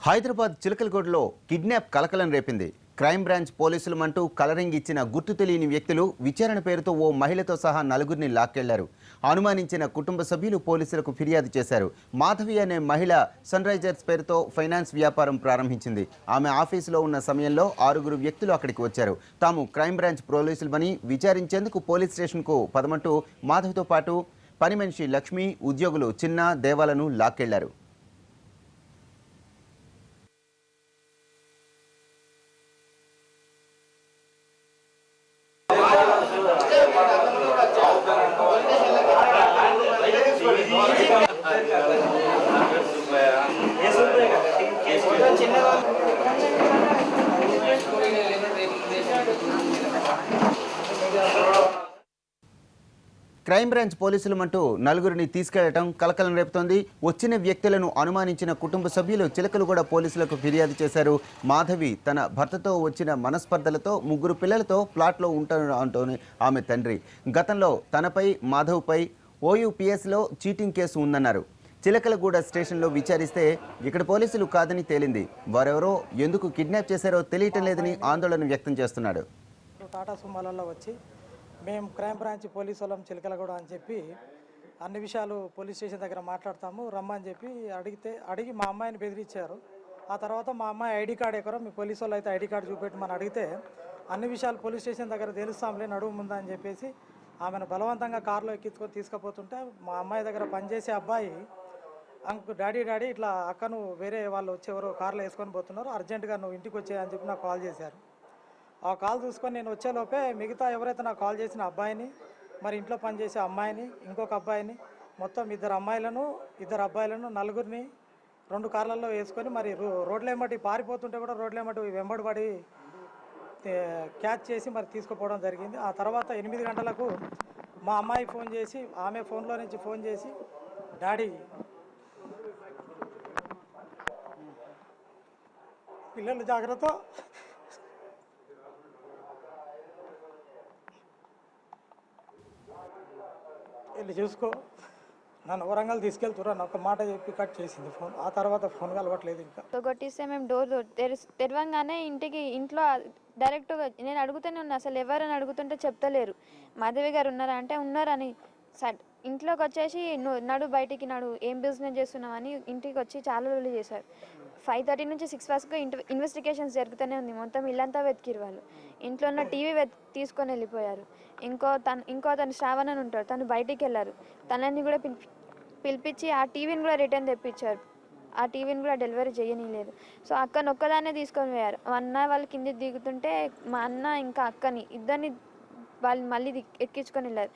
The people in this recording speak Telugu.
హైదరాబాద్ చిలకలగూడలో కిడ్నాప్ కలకలం రేపింది. క్రైమ్ బ్రాంచ్ పోలీసులమంటూ కలరింగ్ ఇచ్చిన గుర్తు తెలియని వ్యక్తులు విచారణ పేరుతో ఓ మహిళతో సహా నలుగురిని లాక్కెళ్లారు. అనుమానించిన కుటుంబ సభ్యులు పోలీసులకు ఫిర్యాదు చేశారు. మాధవి అనే మహిళ సన్ రైజర్స్ పేరుతో ఫైనాన్స్ వ్యాపారం ప్రారంభించింది. ఆమె ఆఫీసులో ఉన్న సమయంలో 6 వ్యక్తులు అక్కడికి వచ్చారు. తాము క్రైమ్ బ్రాంచ్ పోలీసులమని విచారించేందుకు పోలీస్ స్టేషన్కు పదమంటూ మాధవితో పాటు పని మనిషి లక్ష్మి, ఉద్యోగులు చిన్న, దేవాలను లాక్కెళ్లారు. క్రైమ్ బ్రాంచ్ పోలీసులమంటూ నలుగురిని తీసుకెళ్లడం కలకలం రేపుతోంది. వచ్చిన వ్యక్తులను అనుమానించిన కుటుంబ సభ్యులు చిలకలగూడ పోలీసులకు ఫిర్యాదు చేశారు. మాధవి తన భర్తతో వచ్చిన మనస్పర్ధలతో 3 పిల్లలతో ప్లాట్లో ఉంటానంటోని ఆమె తండ్రి. గతంలో తనపై మాధవ్పై ఓయూపీఎస్లో చీటింగ్ కేసు ఉందన్నారు. చిలకలగూడ స్టేషన్లో విచారిస్తే ఇక్కడ పోలీసులు కాదని తేలింది. వారెవరో ఎందుకు కిడ్నాప్ చేశారో తెలియటం లేదని ఆందోళన వ్యక్తం చేస్తున్నాడు. టాటా సుమాలలో వచ్చి మేము క్రైమ్ బ్రాంచ్ పోలీసు వాళ్ళం చిలకలగూడ అని చెప్పి అన్ని విషయాలు పోలీస్ స్టేషన్ దగ్గర మాట్లాడతాము రమ్మని చెప్పి అడిగి మా అమ్మాయిని బెదిరించారు. ఆ తర్వాత మా అమ్మాయి ఐడి కార్డు ఎక్కరో మీ పోలీసు వాళ్ళు అయితే ఐడి కార్డు చూపెట్టమని అడిగితే అన్ని విషయాలు పోలీస్ స్టేషన్ దగ్గర తెలుస్తాంలే నడువు ముందా అని చెప్పేసి ఆమెను బలవంతంగా కారులో ఎక్కించుకొని తీసుకుపోతుంటే మా అమ్మాయి దగ్గర పనిచేసే అబ్బాయి డాడీ ఇట్లా అక్కను వేరే వాళ్ళు వచ్చేవారు కారులో వేసుకొని పోతున్నారు, అర్జెంటుగా నువ్వు ఇంటికి వచ్చేయని చెప్పి నాకు కాల్ చేశారు. ఆ కాల్ చూసుకొని నేను వచ్చేలోపే మిగతా ఎవరైతే నాకు కాల్ చేసిన అబ్బాయిని, మరి ఇంట్లో పనిచేసే అమ్మాయిని, ఇంకొక అబ్బాయిని, మొత్తం 2 అమ్మాయిలను 2 అబ్బాయిలను నలుగురిని 2 కార్లలో వేసుకొని మరి రోడ్ల వెంబడి పారిపోతుంటే కూడా రోడ్ల వెంబడి వెంబడి క్యాచ్ చేసి మరి తీసుకుపోవడం జరిగింది. ఆ తర్వాత 8 గంటలకు మా అమ్మాయి ఫోన్ చేసి ఆమె ఫోన్లో నుంచి ఫోన్ చేసి డాడీ పిల్లలు జాగ్రత్త, వెళ్ళి చూసుకో, నన్ను వరంగల్ తీసుకెళ్తురా అని ఒక మాట చెప్పి కట్ చేసింది ఫోన్. ఆ తర్వాత ఫోన్ కలవట్లేదు. ఇంకా కొట్టిస్తే మేము డోర్ తెరవంగానే ఇంట్లో డైరెక్ట్గా నేను అడుగుతూనే ఉన్నా, అసలు ఎవరని అడుగుతుంటే చెప్తలేరు. మాధవి గారు ఉన్నారా అంటే ఉన్నారని ఇంట్లోకి వచ్చేసి నడు బయటికి నడు, ఏం బిజినెస్ చేస్తున్నావు అని ఇంటికి వచ్చి చాలా రోజులు చేశారు. 5:30 నుంచి 6 వరకు ఇన్వెస్టిగేషన్స్ జరుగుతూనే ఉంది. మొత్తం ఇల్లంతా వెతికిరు వాళ్ళు. ఇంట్లో ఉన్న టీవీ తీసుకొని వెళ్ళిపోయారు. ఇంకో తను శ్రావణ్ అని ఉంటాడు, తను బయటికి వెళ్ళారు. తనని కూడా పిలిపించి ఆ టీవీని కూడా రిటర్న్ తెప్పించారు. ఆ టీవీని కూడా డెలివరీ చేయనీయలేదు. సో అక్కని ఒక్కదాన్నే తీసుకొని పోయారు. అన్న వాళ్ళు కింద దిగుతుంటే మా అన్న ఇంకా అక్కని ఇద్దరిని వాళ్ళు మళ్ళీ ఎక్కించుకొని వెళ్ళారు.